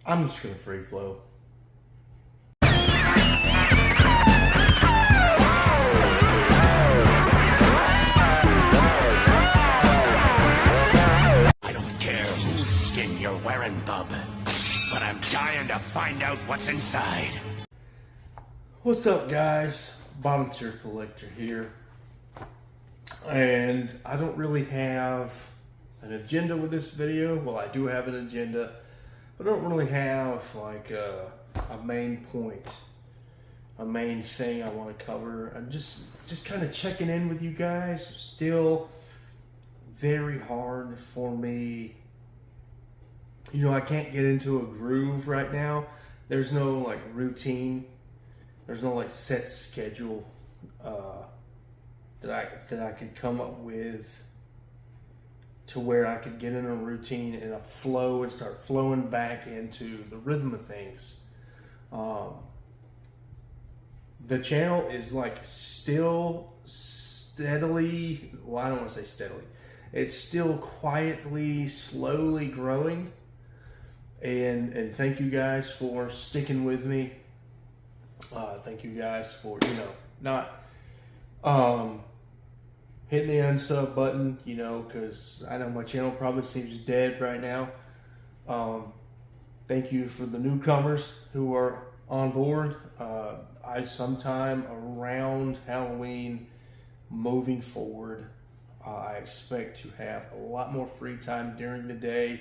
I'm just gonna free flow. I don't care whose skin you're wearing, bub, but I'm dying to find out what's inside. What's up, guys? Bottom Tier Collector here. And I don't really have an agenda with this video. Well, I do have an agenda, but I don't really have like a main point, a main thing I want to cover. I'm just kind of checking in with you guys. Still very hard for me. You know, I can't get into a groove right now. There's no like routine. There's no like set schedule that I could come up with to where I could get in a routine and a flow and start flowing back into the rhythm of things. The channel is like still steadily, well, I don't want to say steadily. It's still quietly, slowly growing. And thank you guys for sticking with me. Thank you guys for, not hitting the unsub button, because I know my channel probably seems dead right now. Thank you for the newcomers who are on board. I sometime around Halloween moving forward, I expect to have a lot more free time during the day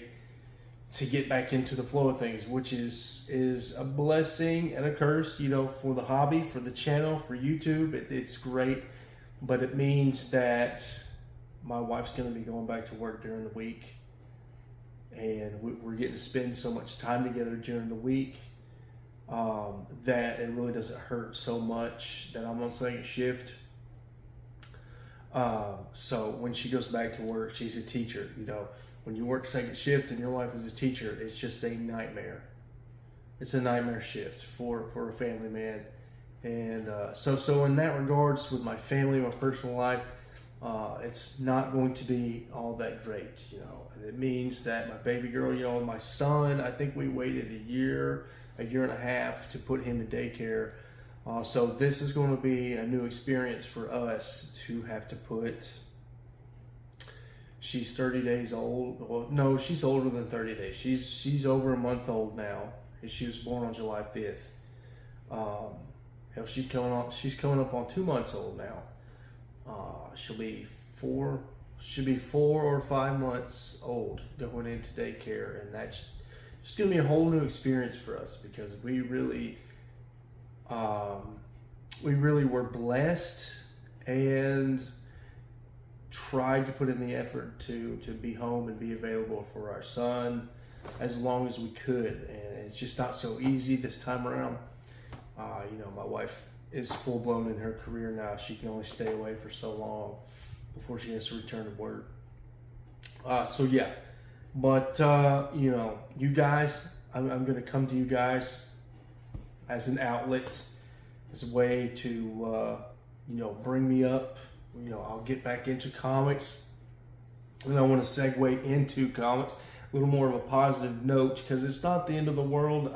to get back into the flow of things, which is a blessing and a curse, for the hobby, for the channel, for YouTube. It's great, but it means that my wife's going to be going back to work during the week, and we're getting to spend so much time together during the week that it really doesn't hurt so much that I'm on second shift. So when she goes back to work, she's a teacher. When you work second shift and your life as a teacher, it's just a nightmare. It's a nightmare shift for a family man. And so in that regards, with my family, my personal life, it's not going to be all that great, And it means that my baby girl, my son, I think we waited a year and a half to put him in daycare. So this is going to be a new experience for us to have to put. She's 30 days old. Well, no, she's older than 30 days. She's over a month old now. She was born on July 5th. Hell, she's coming up on 2 months old now. She'll be 4 or 5 months old going into daycare, and that's just gonna be a whole new experience for us because we really were blessed and tried to put in the effort to be home and be available for our son as long as we could, and it's just not so easy this time around. My wife is full blown in her career now. She can only stay away for so long before she has to return to work. So yeah, but you guys, I'm going to come to you guys as an outlet, as a way to bring me up. I'll get back into comics, and I want to segue into comics a little more of a positive note because it's not the end of the world.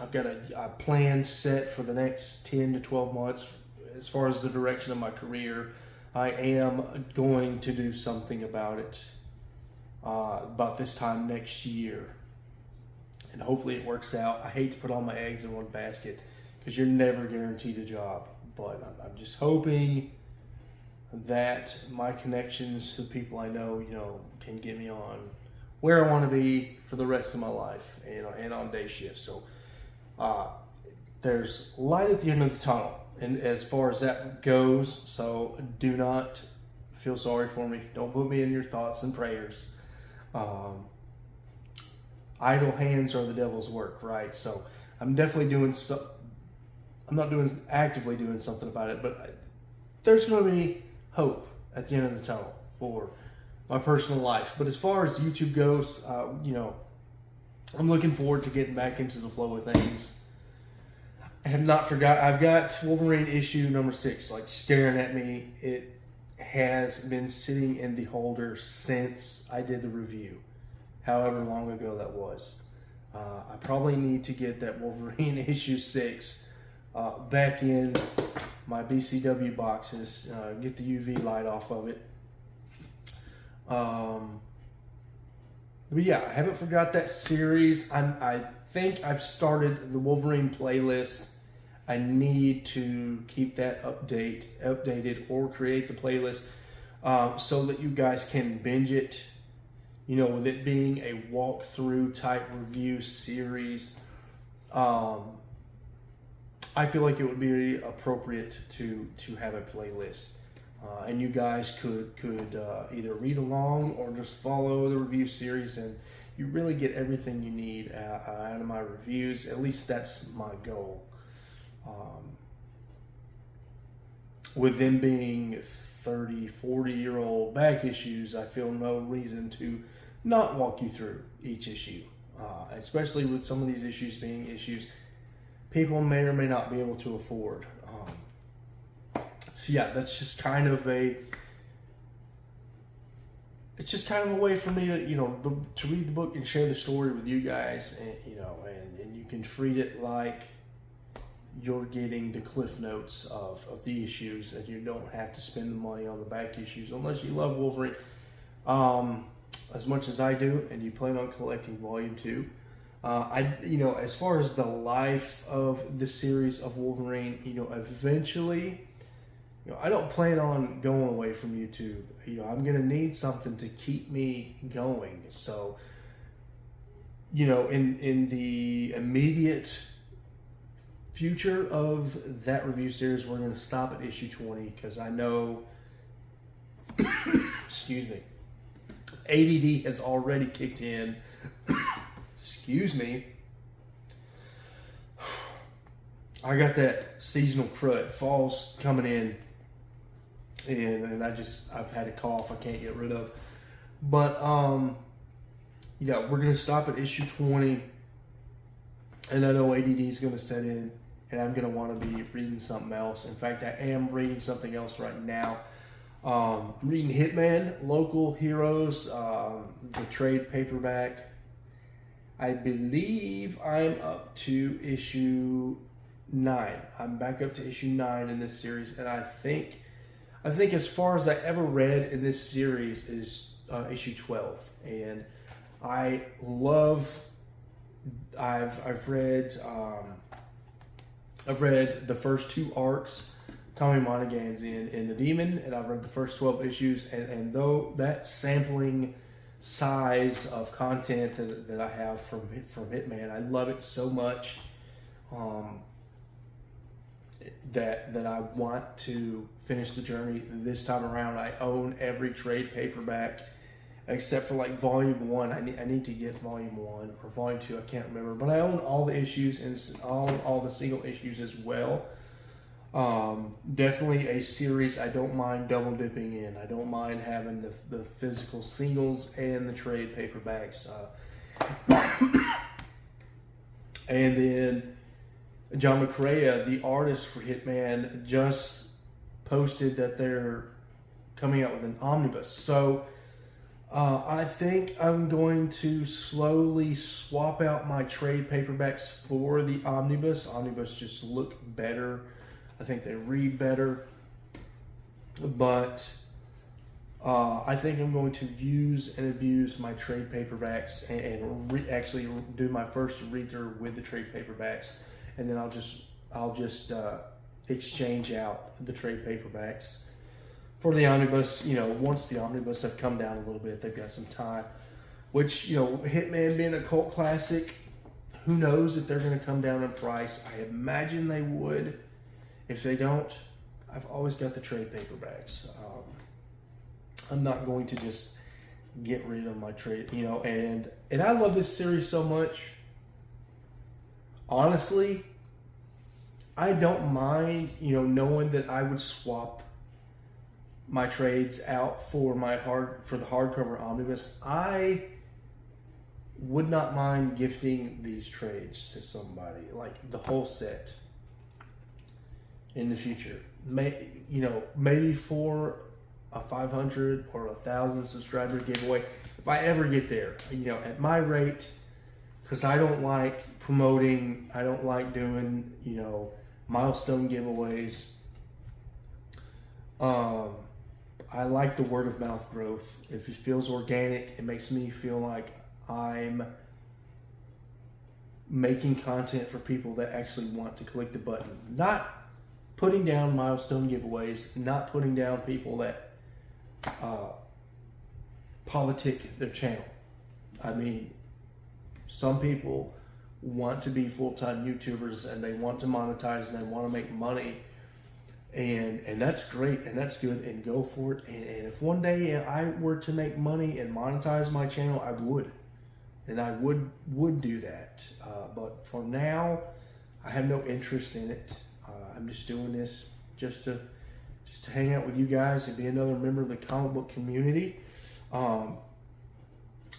I've got a plan set for the next 10 to 12 months as far as the direction of my career. I am going to do something about it about this time next year, and hopefully it works out. I hate to put all my eggs in one basket because you're never guaranteed a job, but I'm just hoping that my connections to people I know, can get me on where I want to be for the rest of my life, and on day shift. So there's light at the end of the tunnel, and as far as that goes, so do not feel sorry for me. Don't put me in your thoughts and prayers. Idle hands are the devil's work, right? So I'm definitely doing I'm not actively doing something about it, but there's going to be hope at the end of the tunnel for my personal life. But as far as YouTube goes, I'm looking forward to getting back into the flow of things. I have not forgot. I've got Wolverine issue number 6, like staring at me. It has been sitting in the holder since I did the review. however long ago that was. I probably need to get that Wolverine issue 6 back in my BCW boxes, get the UV light off of it. But yeah, I haven't forgot that series. I think I've started the Wolverine playlist. I need to keep that updated or create the playlist so that you guys can binge it. You know, with it being a walkthrough type review series, I feel like it would be appropriate to have a playlist, and you guys could either read along or just follow the review series, and you really get everything you need out of my reviews. At least that's my goal. With them being 30, 40-year-old back issues, I feel no reason to not walk you through each issue, especially with some of these issues being issues people may or may not be able to afford. So yeah, that's just kind of a way for me to, you know, to read the book and share the story with you guys, and you know, and you can treat it like you're getting the cliff notes of the issues, and you don't have to spend the money on the back issues unless you love Wolverine as much as I do, and you plan on collecting Volume 2. You know, as far as the life of the series of Wolverine, you know, eventually, you know, I don't plan on going away from YouTube. You know, I'm gonna need something to keep me going. So, you know, in the immediate future of that review series, we're going to stop at issue 20 because I know, excuse me, ADD has already kicked in. Excuse me. I got that seasonal crud. Fall's coming in, and I've had a cough I can't get rid of. But yeah, we're going to stop at issue 20, and I know ADD is going to set in, and I'm going to want to be reading something else. In fact, I am reading something else right now. I'm reading Hitman, Local Heroes, the trade paperback. I believe I'm up to issue 9. I'm back up to issue 9 in this series, and I think as far as I ever read in this series is issue 12, and I love. I've read the first 2 arcs Tommy Monaghan's in The Demon, and I've read the first 12 issues, and though that sampling size of content that I have from Hitman, I love it so much that I want to finish the journey this time around. I own every trade paperback except for like volume 1. I need to get volume 1 or volume 2. I can't remember, but I own all the issues and all the single issues as well. Definitely a series I don't mind double dipping in. I don't mind having the physical singles and the trade paperbacks. And then John McCrea, the artist for Hitman, just posted that they're coming out with an omnibus. So I think I'm going to slowly swap out my trade paperbacks for the omnibus. Omnibus just look better. I think they read better. But I think I'm going to use and abuse my trade paperbacks and actually do my first read through with the trade paperbacks, and then I'll just exchange out the trade paperbacks for the omnibus. You know, once the omnibus have come down a little bit, they've got some time. Which, you know, Hitman being a cult classic, who knows if they're going to come down in price? I imagine they would. If they don't, I've always got the trade paperbacks. I'm not going to just get rid of my trade, you know, and I love this series so much. Honestly, I don't mind, you know, knowing that I would swap my trades out for the hardcover omnibus. I would not mind gifting these trades to somebody, like the whole set, in the future. Maybe for a 500 or 1,000 subscriber giveaway. if I ever get there, you know, at my rate, because I don't like promoting, I don't like doing, you know, milestone giveaways. I like the word of mouth growth. If it feels organic, it makes me feel like I'm making content for people that actually want to click the button. Not putting down milestone giveaways, not putting down people that politic their channel. I mean, some people want to be full-time YouTubers and they want to monetize and they want to make money. And that's great and that's good, and go for it. And if one day I were to make money and monetize my channel, I would. And I would do that. But for now, I have no interest in it. I'm just doing this just to hang out with you guys and be another member of the comic book community.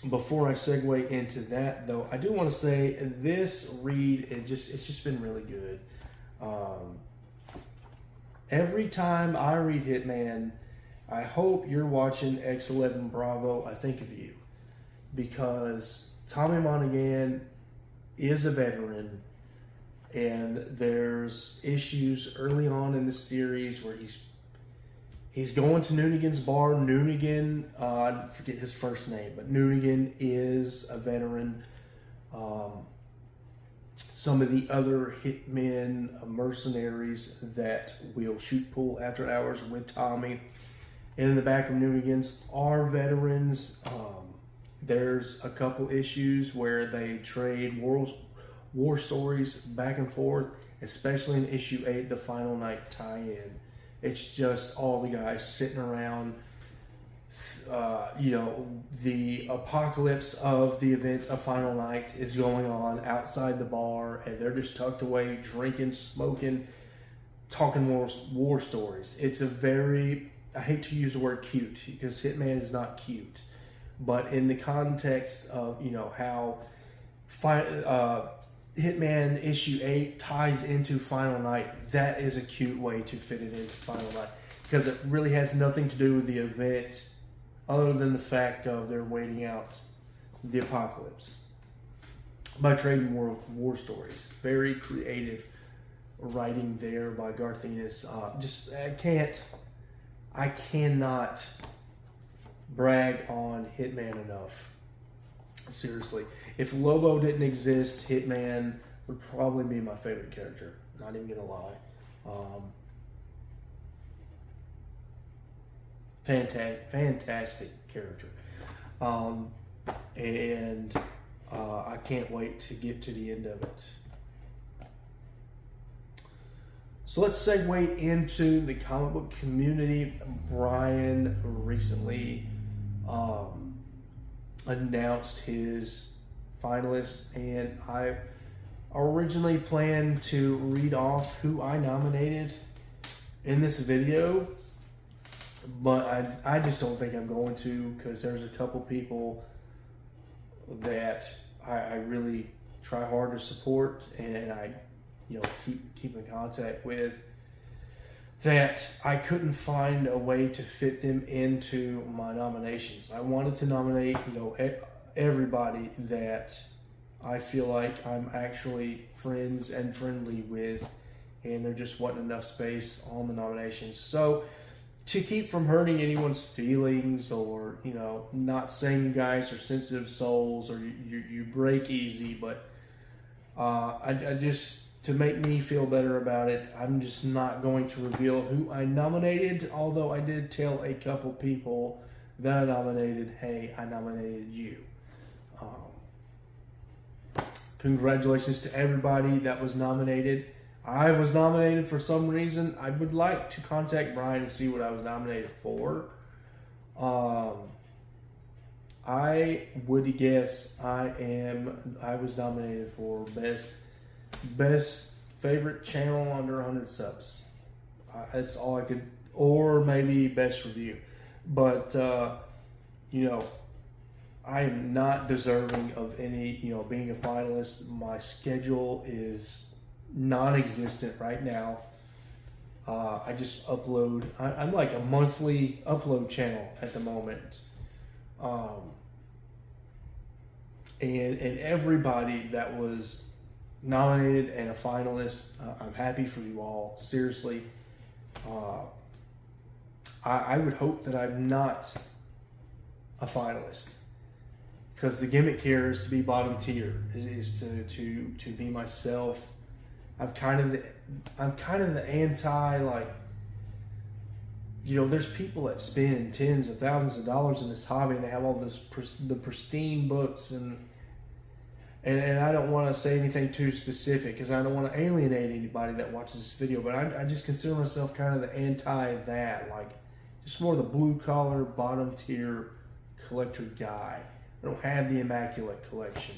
Before I segue into that, though, I do want to say this read, it's just been really good. Every time I read Hitman, I hope you're watching X11 Bravo. I think of you, because Tommy Monaghan is a veteran, and there's issues early on in the series where he's going to Noonigan's bar. Noonigan, I forget his first name, but Noonigan is a veteran. Some of the other hitmen, mercenaries that will shoot pool after hours with Tommy in the back of Noonigan's are veterans. There's a couple issues where they trade war stories back and forth, especially in issue 8, the Final Night tie-in. It's just all the guys sitting around, you know, the apocalypse of the event of Final Night is going on outside the bar, and they're just tucked away, drinking, smoking, talking war stories. It's a very, I hate to use the word cute, because Hitman is not cute, but in the context of, you know, how Hitman issue 8 ties into Final Night, that is a cute way to fit it into Final Night, because it really has nothing to do with the event other than the fact of they're waiting out the apocalypse by trading war stories. Very creative writing there by Garth Ennis. I cannot brag on Hitman enough. Seriously. If Lobo didn't exist, Hitman would probably be my favorite character. Not even gonna lie. Fantastic character. And I can't wait to get to the end of it. So let's segue into the comic book community. Brian recently announced his finalists, and I originally planned to read off who I nominated in this video, but I just don't think I'm going to, because there's a couple people that I really try hard to support, and I, you know, keep in contact with, that I couldn't find a way to fit them into my nominations. I wanted to nominate, you know, everybody that I feel like I'm actually friends and friendly with, and there just wasn't enough space on the nominations. So to keep from hurting anyone's feelings, or, you know, not saying you guys are sensitive souls or you break easy, but I just, to make me feel better about it, I'm just not going to reveal who I nominated, although I did tell a couple people that I nominated, hey, I nominated you. Congratulations to everybody that was nominated. I was nominated for some reason. I would like to contact Brian and see what I was nominated for. I would guess I was nominated for best favorite channel under 100 subs. That's all I could, or maybe best review. But you know, I am not deserving of any, you know, being a finalist. My schedule is non-existent right now. I just upload. I'm like a monthly upload channel at the moment. and everybody that was nominated and a finalist. I'm happy for you all. Seriously, I would hope that I'm not a finalist, because the gimmick here is to be bottom tier, is to be myself. I'm kind of the anti, like, you know, there's people that spend tens of thousands of dollars in this hobby and they have all the pristine books, and I don't want to say anything too specific because I don't want to alienate anybody that watches this video, but I just consider myself kind of the anti that, like, just more the blue collar, bottom tier collector guy. I don't have the immaculate collection,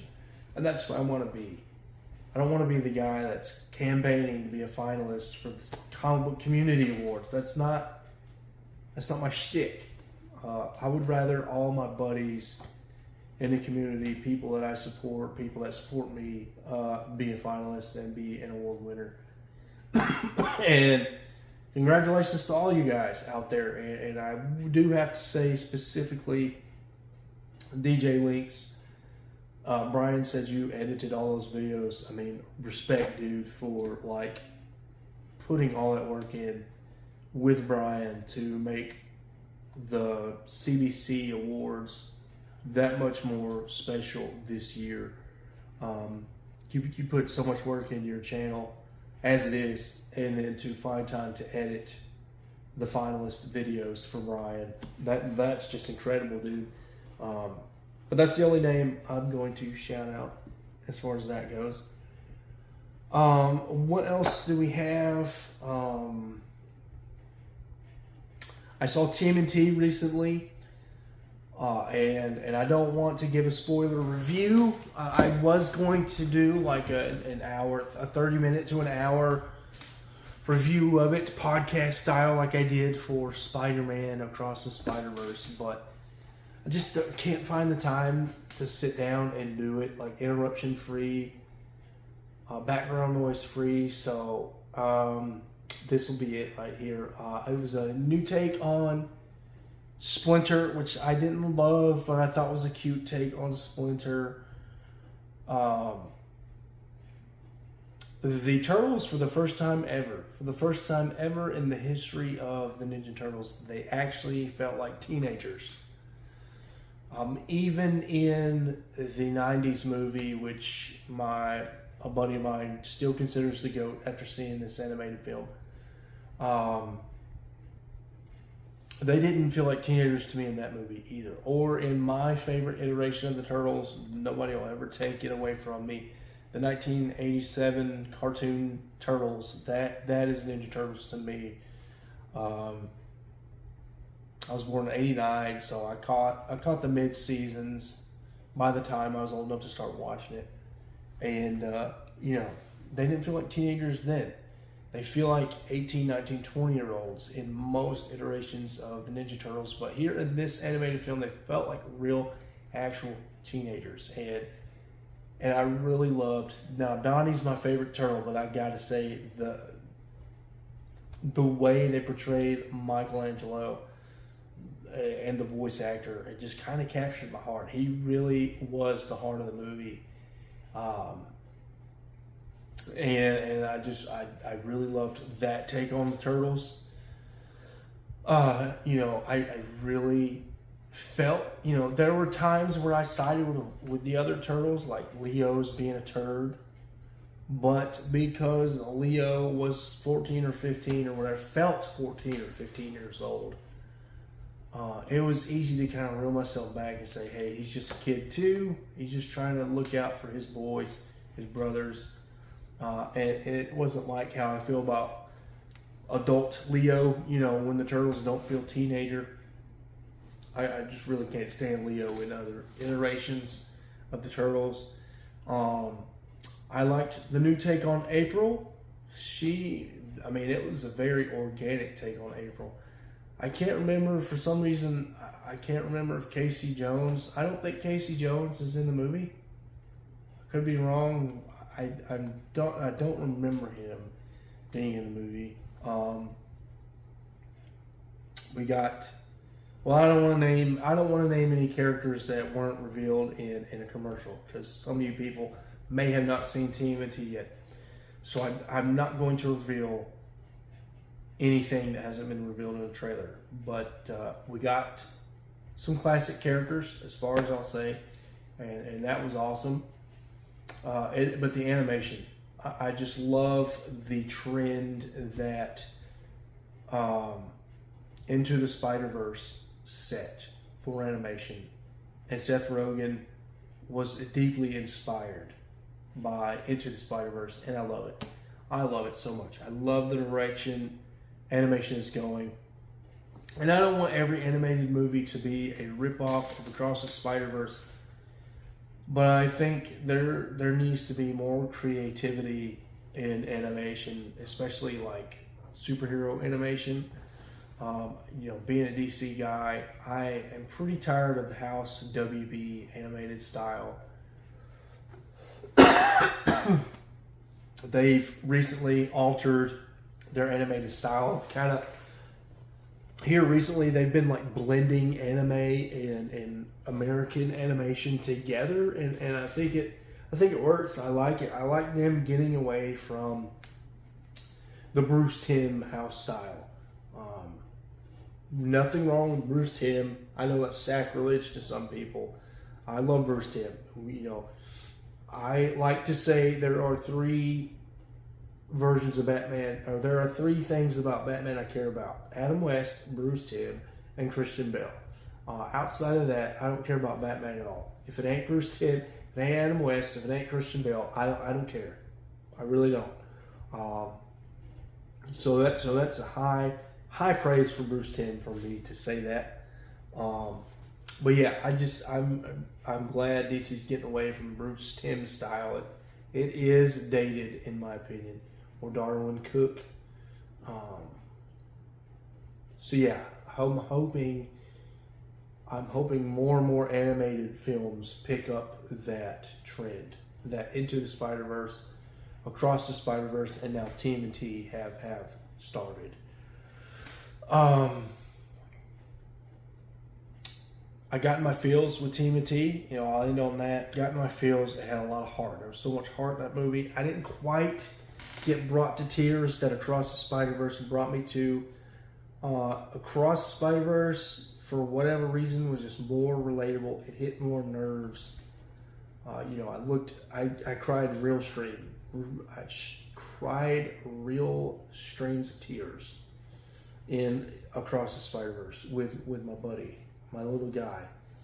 and that's what I want to be. I don't want to be the guy that's campaigning to be a finalist for the Comic Book Community Awards. That's not my shtick. I would rather all my buddies in the community, people that I support, people that support me, be a finalist and be an award winner. And congratulations to all you guys out there. And I do have to say specifically, DJ Links, Brian said you edited all those videos. I mean, respect, dude, for like putting all that work in with Brian to make the CBC Awards that much more special this year. You put so much work into your channel as it is, and then to find time to edit the finalist videos for Brian, that's just incredible, dude. But that's the only name I'm going to shout out as far as that goes. What else do we have? I saw TMNT recently, and I don't want to give a spoiler review. I was going to do like an hour, a 30-minute to an hour review of it, podcast style, like I did for Spider-Man Across the Spider-Verse, but I just can't find the time to sit down and do it, like interruption free, background noise free. So this will be it right here. It was a new take on Splinter, which I didn't love, but I thought was a cute take on Splinter. The Turtles, for the first time ever in the history of the Ninja Turtles, they actually felt like teenagers. Even in the 90s movie, which a buddy of mine still considers the GOAT after seeing this animated film, they didn't feel like teenagers to me in that movie either. Or in my favorite iteration of the Turtles, nobody will ever take it away from me, the 1987 cartoon Turtles. That is Ninja Turtles to me. I was born in '89, so I caught the mid seasons by the time I was old enough to start watching it, and you know, they didn't feel like teenagers then. They feel like 18, 19, 20-year-olds in most iterations of the Ninja Turtles, but here in this animated film, they felt like real, actual teenagers, and I really loved. Now, Donnie's my favorite turtle, but I gotta say the way they portrayed Michelangelo and the voice actor, it just kind of captured my heart. He really was the heart of the movie, and I really loved that take on the Turtles. You know, I really felt, you know, there were times where I sided with the other Turtles, like Leo's being a turd, but because Leo was 14 or 15 or whatever, felt 14 or 15 years old, it was easy to kind of reel myself back and say, hey, he's just a kid too. He's just trying to look out for his boys, his brothers. And it wasn't like how I feel about adult Leo, you know, when the Turtles don't feel teenager. I just really can't stand Leo in other iterations of the Turtles. I liked the new take on April. It was a very organic take on April. I can't remember, for some reason, I can't remember if Casey Jones, I don't think Casey Jones is in the movie. I could be wrong. I don't remember him being in the movie. We got Well, I don't want to name any characters that weren't revealed in a commercial, because some of you people may have not seen TMNT yet. So I'm not going to reveal anything that hasn't been revealed in a trailer. But we got some classic characters, as far as I'll say, and that was awesome. But the animation, I just love the trend that Into the Spider-Verse set for animation, and Seth Rogen was deeply inspired by Into the Spider-Verse, and I love it. I love it so much. I love the direction animation is going, and I don't want every animated movie to be a ripoff of Across the Spider-Verse, but I think there needs to be more creativity in animation, especially like superhero animation. Being a DC guy, I am pretty tired of the House WB animated style. They've recently altered their animated style. It's kind of here recently they've been like blending anime and American animation together, and I think it works. I like it. I like them getting away from the Bruce Timm house style. Nothing wrong with Bruce Timm. I know that's sacrilege to some people. I love Bruce Timm. I like to say there are three versions of Batman, or there are three things about Batman I care about: Adam West, Bruce Timm, and Christian Bale. Outside of that, I don't care about Batman at all. If it ain't Bruce Timm, if it ain't Adam West, if it ain't Christian Bale, I don't care. I really don't. So that's a high praise for Bruce Timm for me to say that. But yeah, I'm glad DC's getting away from Bruce Timm style. It is dated, in my opinion, or Darwin Cook. So yeah, I'm hoping more and more animated films pick up that trend, that Into the Spider-Verse, Across the Spider-Verse, and now TMNT have started. I got in my feels with TMNT. I'll end on that. Got in my feels. It had a lot of heart. There was so much heart in that movie. I didn't quite get brought to tears that Across the Spider-Verse brought me to. Across the Spider-Verse, for whatever reason, was just more relatable. It hit more nerves. I cried real stream. I cried real streams of tears in Across the Spider-Verse with my buddy, my little guy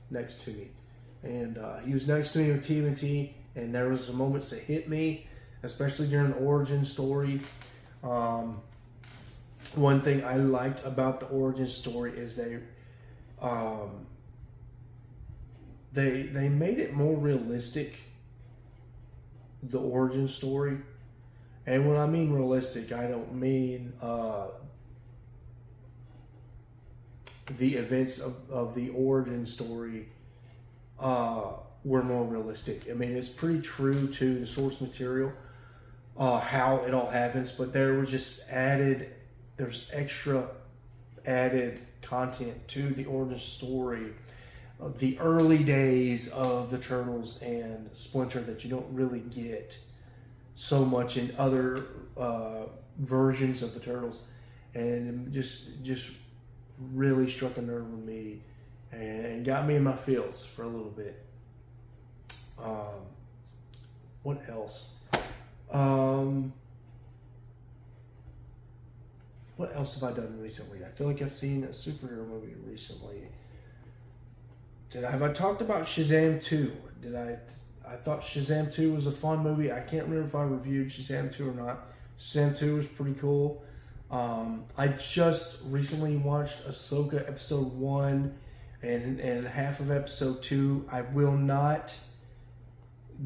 next to me. And he was next to me with TMNT, and there was some moments that hit me, especially during the origin story. One thing I liked about the origin story is they made it more realistic, the origin story. And when I mean realistic, I don't mean the events of the origin story were more realistic. I mean, it's pretty true to the source material, how it all happens, but there's extra added content to the origin story of the early days of the Turtles and Splinter that you don't really get so much in other versions of the Turtles, and it just really struck a nerve with me and got me in my feels for a little bit. What else? What else have I done recently? I feel like I've seen a superhero movie recently. Have I talked about Shazam 2? I thought Shazam 2 was a fun movie. I can't remember if I reviewed Shazam 2 or not. Shazam 2 was pretty cool. I just recently watched Ahsoka episode 1 and half of episode 2. I will not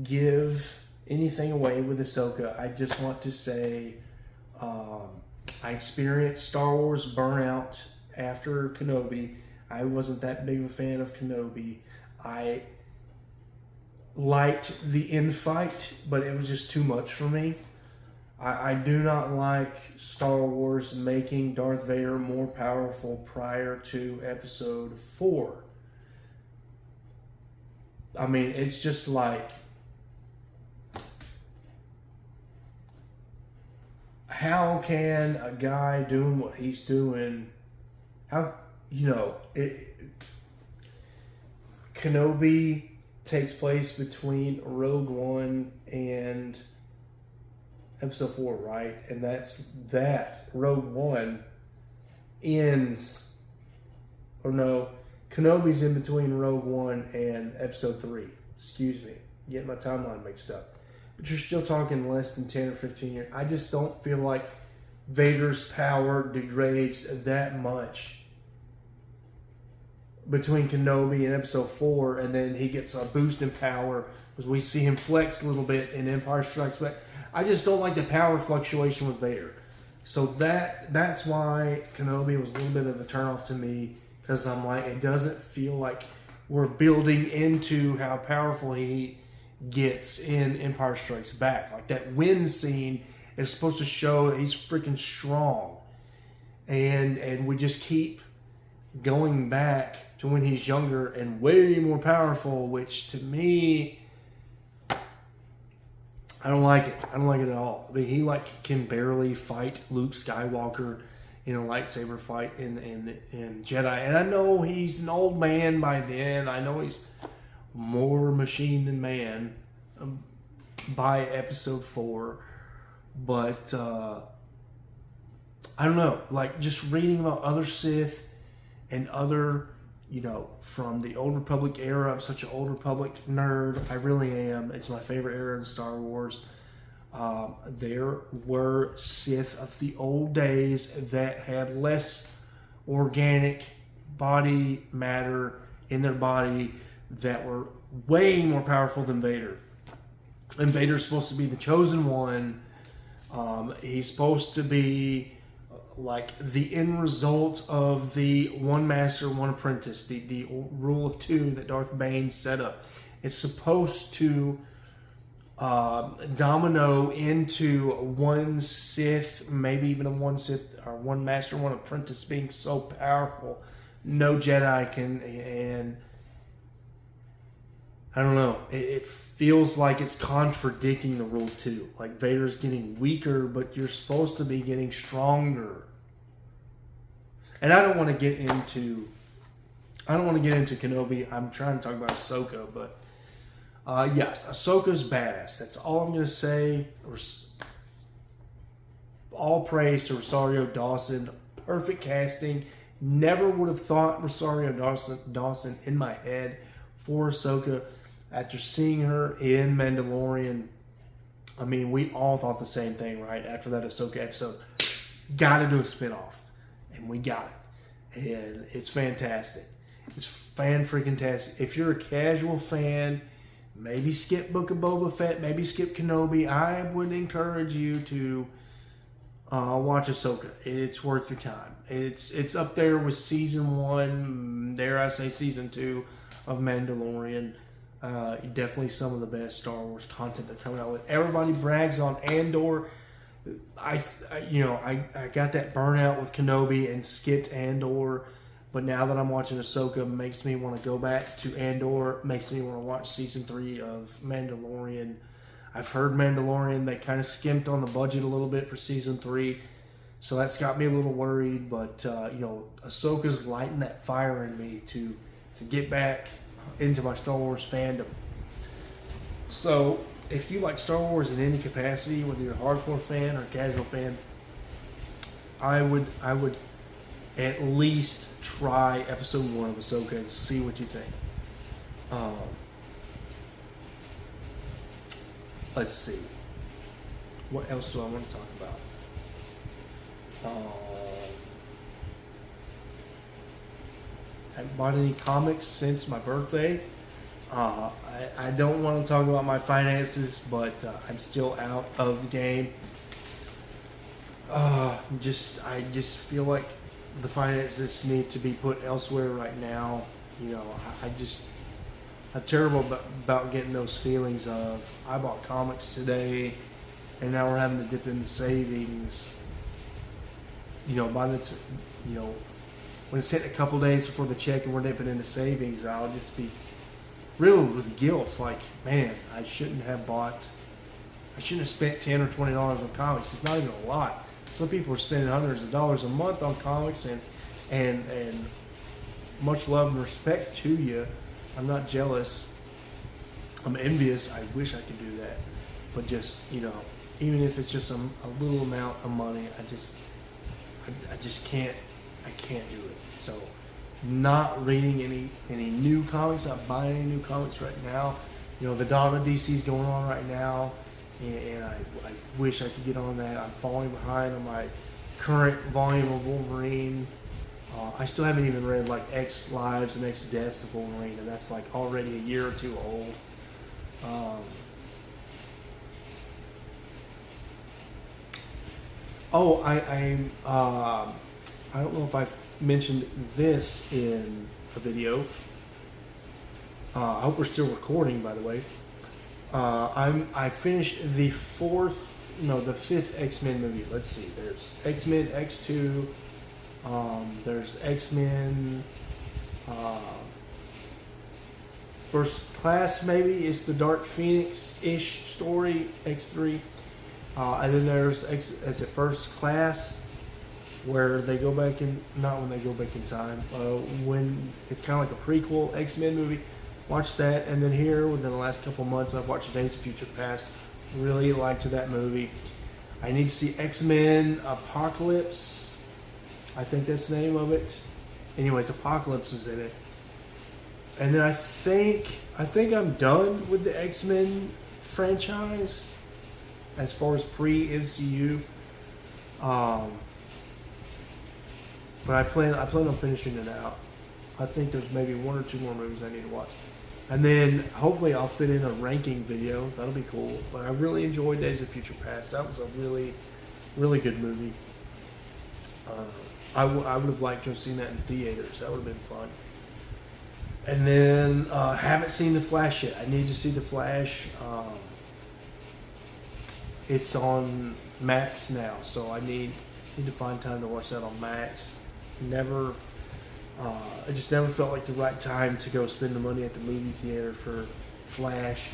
give anything away with Ahsoka. I just want to say I experienced Star Wars burnout after Kenobi. I wasn't that big of a fan of Kenobi. I liked the infight, but it was just too much for me. I do not like Star Wars making Darth Vader more powerful prior to Episode 4. I mean, it's just like, how can a guy doing what he's doing, Kenobi takes place between Rogue One and Episode 4, right? And Rogue One ends, or no, Kenobi's in between Rogue One and Episode 3. Excuse me, getting my timeline mixed up. But you're still talking less than 10 or 15 years. I just don't feel like Vader's power degrades that much between Kenobi and Episode 4, and then he gets a boost in power because we see him flex a little bit in Empire Strikes Back. I just don't like the power fluctuation with Vader. So that's why Kenobi was a little bit of a turnoff to me, because I'm like, it doesn't feel like we're building into how powerful he gets in Empire Strikes Back. Like, that wind scene is supposed to show that he's freaking strong. And we just keep going back to when he's younger and way more powerful, which to me, I don't like it. I don't like it at all. I mean, he can barely fight Luke Skywalker in a lightsaber fight in Jedi. And I know he's an old man by then. I know he's more machine than man by Episode 4. But I don't know. Like, just reading about other Sith and other, from the Old Republic era. I'm such an Old Republic nerd. I really am. It's my favorite era in Star Wars. There were Sith of the old days that had less organic body matter in their body, that were way more powerful than Vader. And Vader's supposed to be the chosen one. He's supposed to be like the end result of the one master, one apprentice, the rule of two that Darth Bane set up. It's supposed to domino into one Sith, maybe even one Sith, or one master, one apprentice being so powerful no Jedi can. And I don't know, it feels like it's contradicting the rule too. Like, Vader's getting weaker, but you're supposed to be getting stronger. And I don't want to get into Kenobi. I'm trying to talk about Ahsoka, but Ahsoka's badass. That's all I'm going to say. All praise to Rosario Dawson. Perfect casting. Never would have thought Rosario Dawson in my head for Ahsoka. After seeing her in Mandalorian, I mean, we all thought the same thing, right? After that Ahsoka episode, got to do a spinoff, and we got it, and it's fantastic. It's fan-freaking-tastic. If you're a casual fan, maybe skip Book of Boba Fett, maybe skip Kenobi. I would encourage you to watch Ahsoka. It's worth your time. It's up there with season 1, dare I say season 2 of Mandalorian. Definitely some of the best Star Wars content they're coming out with. Everybody brags on Andor. I got that burnout with Kenobi and skipped Andor, but now that I'm watching Ahsoka, makes me want to go back to Andor. Makes me want to watch season 3 of Mandalorian. I've heard Mandalorian, they kind of skimped on the budget a little bit for season 3, so that's got me a little worried. But Ahsoka's lighting that fire in me to get back into my Star Wars fandom. So if you like Star Wars in any capacity, whether you're a hardcore fan or a casual fan, I would at least try episode 1 of Ahsoka and see what you think. Let's see. What else do I want to talk about? I haven't bought any comics since my birthday. I don't want to talk about my finances, but I'm still out of the game. I just feel like the finances need to be put elsewhere right now. I'm terrible about getting those feelings of, I bought comics today and now we're having to dip into savings. You know, when it's hitting a couple days before the check and we're dipping into savings, I'll just be riddled with guilt. Like, man, I shouldn't have spent $10 or $20 on comics. It's not even a lot. Some people are spending hundreds of dollars a month on comics, and much love and respect to you. I'm not jealous. I'm envious. I wish I could do that. But just, you know, even if it's just a little amount of money, I just can't. I can't do it. So, not reading any new comics, not buying any new comics right now. You know, the Dawn of DC is going on right now, and I wish I could get on that. I'm falling behind on my current volume of Wolverine. I still haven't even read like X Lives and X Deaths of Wolverine, and that's like already a year or two old. I don't know if I've mentioned this in a video. I hope we're still recording, by the way. I finished the fifth X-Men movie. Let's see. There's X-Men X2. There's X-Men First Class, maybe. It's the Dark Phoenix-ish story, X3. And then there's First Class, where they go back in, not when they go back in time, when it's kind of like a prequel X-Men movie. Watch that. And then here, within the last couple months, I've watched Days of Future Past. Really liked that movie. I need to see X-Men Apocalypse. I think that's the name of it. Anyways, Apocalypse is in it. And then I think I'm done with the X-Men franchise as far as pre-MCU. But I plan on finishing it out. I think there's maybe one or two more movies I need to watch. And then hopefully I'll fit in a ranking video. That'll be cool. But I really enjoyed Days of Future Past. That was a really, really good movie. I would have liked to have seen that in theaters. That would have been fun. And then haven't seen The Flash yet. I need to see The Flash. It's on Max now, so I need to find time to watch that on Max. I just never felt like the right time to go spend the money at the movie theater for Flash.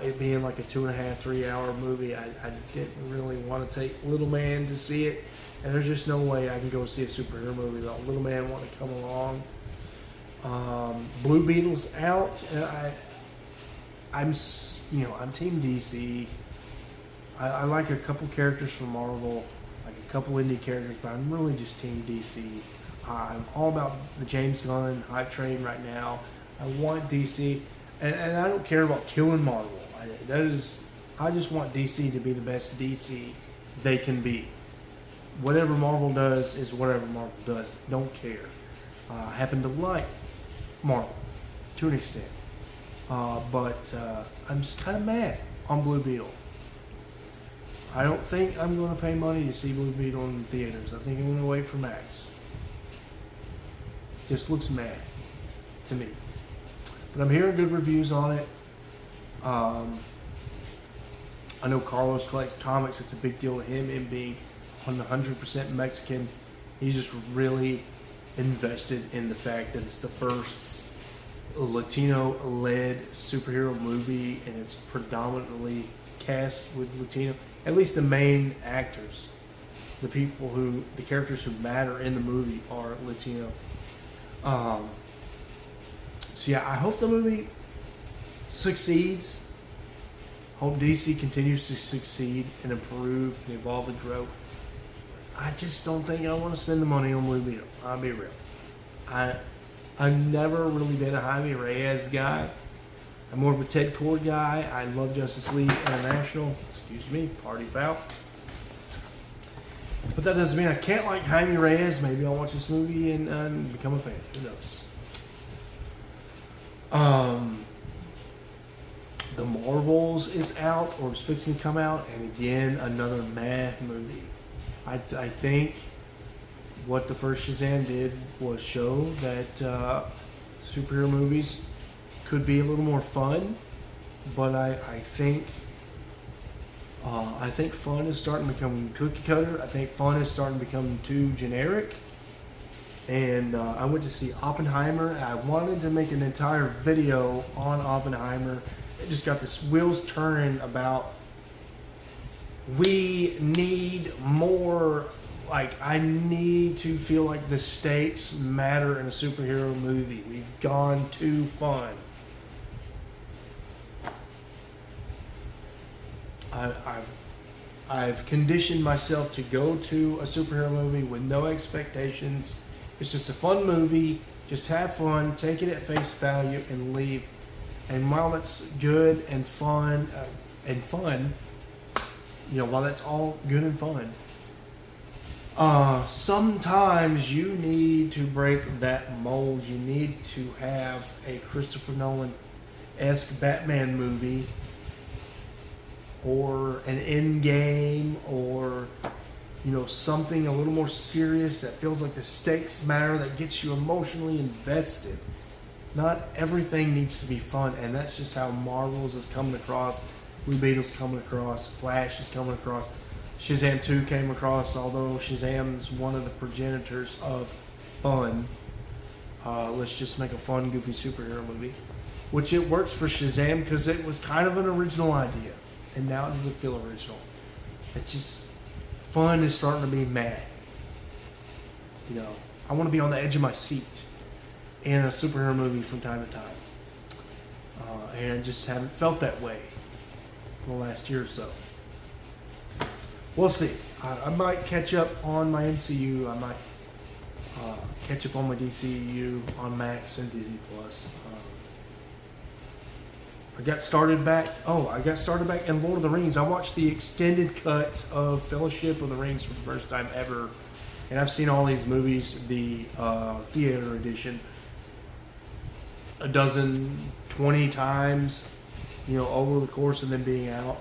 It being like a 2.5, 3 hour movie, I didn't really want to take Little Man to see it. And there's just no way I can go see a superhero movie without Little Man wanting to come along. Blue Beetle's out, and I'm Team DC. I like a couple characters from Marvel, like a couple indie characters, but I'm really just Team DC. I'm all about the James Gunn hype train right now. I want DC, and I don't care about killing Marvel. I just want DC to be the best DC they can be. Whatever Marvel does is whatever Marvel does. Don't care. I happen to like Marvel to an extent, but I'm just kind of mad on Blue Beetle. I don't think I'm going to pay money to see Blue Beetle in theaters. I think I'm going to wait for Max. Just looks mad to me. But I'm hearing good reviews on it. I know Carlos collects comics. It's a big deal to him being 100% Mexican. He's just really invested in the fact that it's the first Latino-led superhero movie, and it's predominantly cast with Latino. At least the main actors, the characters who matter in the movie are Latino. So yeah, I hope the movie succeeds. Hope DC continues to succeed and improve and evolve and grow. I just don't think I want to spend the money on Blue Beetle. I'll be real. I've never really been a Jaime Reyes guy. I'm more of a Ted Kord guy. I love Justice League International. Excuse me, party foul. But that doesn't mean I can't like Jaime Reyes. Maybe I'll watch this movie and become a fan. Who knows? The Marvels is out, or is fixing to come out, and again, another meh movie. I think what the first Shazam did was show that superhero movies could be a little more fun, but I think I think fun is starting to become cookie cutter. I think fun is starting to become too generic. And I went to see Oppenheimer. I wanted to make an entire video on Oppenheimer. It just got this wheels turning about we need more. Like, I need to feel like the stakes matter in a superhero movie. We've gone too fun. I've conditioned myself to go to a superhero movie with no expectations. It's just a fun movie. Just have fun, take it at face value, and leave. And while that's good and fun, while that's all good and fun, sometimes you need to break that mold. You need to have a Christopher Nolan-esque Batman movie, or an Endgame, or something a little more serious that feels like the stakes matter, that gets you emotionally invested. Not everything needs to be fun, and that's just how Marvel's is coming across. Blue Beetle's coming across. Flash is coming across. Shazam 2 came across, although Shazam's one of the progenitors of fun. Let's just make a fun, goofy superhero movie. Which it works for Shazam because it was kind of an original idea. And now it doesn't feel original. It's just, fun is starting to be mad. I want to be on the edge of my seat in a superhero movie from time to time. And I just haven't felt that way for the last year or so. We'll see. I might catch up on my MCU. I might catch up on my DCU on Max and Disney Plus. I got started back in Lord of the Rings. I watched the extended cut of Fellowship of the Rings for the first time ever. And I've seen all these movies, the theater edition, 20 times, over the course of them being out.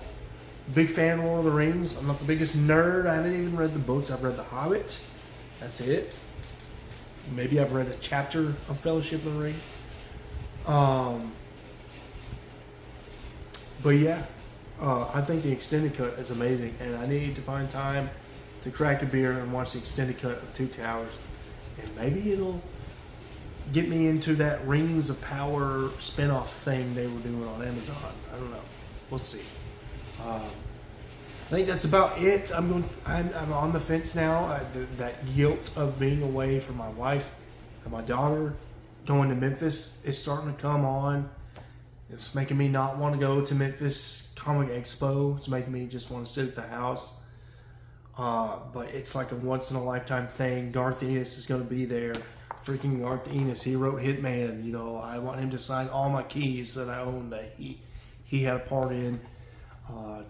Big fan of Lord of the Rings. I'm not the biggest nerd. I haven't even read the books. I've read The Hobbit. That's it. Maybe I've read a chapter of Fellowship of the Ring. But yeah, I think the extended cut is amazing, and I need to find time to crack a beer and watch the extended cut of Two Towers, and maybe it'll get me into that Rings of Power spinoff thing they were doing on Amazon. I don't know. We'll see. I think that's about it. I'm on the fence now. That guilt of being away from my wife and my daughter, going to Memphis, is starting to come on. It's making me not want to go to Memphis Comic Expo. It's making me just want to sit at the house. But it's like a once in a lifetime thing. Garth Ennis is going to be there. Freaking Garth Ennis. He wrote Hitman. I want him to sign all my keys that I own that he had a part in.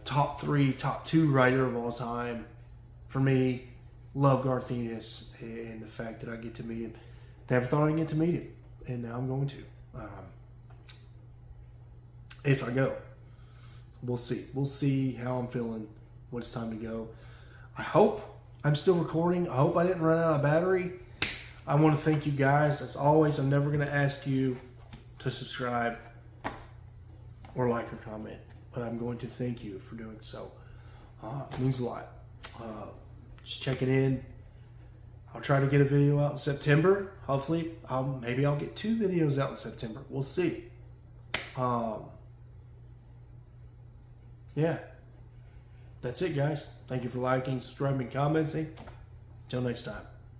Top 3, top 2 writer of all time. For me, love Garth Ennis and the fact that I get to meet him. Never thought I'd get to meet him, and now I'm going to. If I go. We'll see. We'll see how I'm feeling when it's time to go. I hope I'm still recording. I hope I didn't run out of battery. I want to thank you guys. As always, I'm never going to ask you to subscribe or like or comment, but I'm going to thank you for doing so. It means a lot. Just checking in. I'll try to get a video out in September. Hopefully, maybe I'll get 2 videos out in September. We'll see. Yeah. That's it, guys. Thank you for liking, subscribing, commenting. Until next time.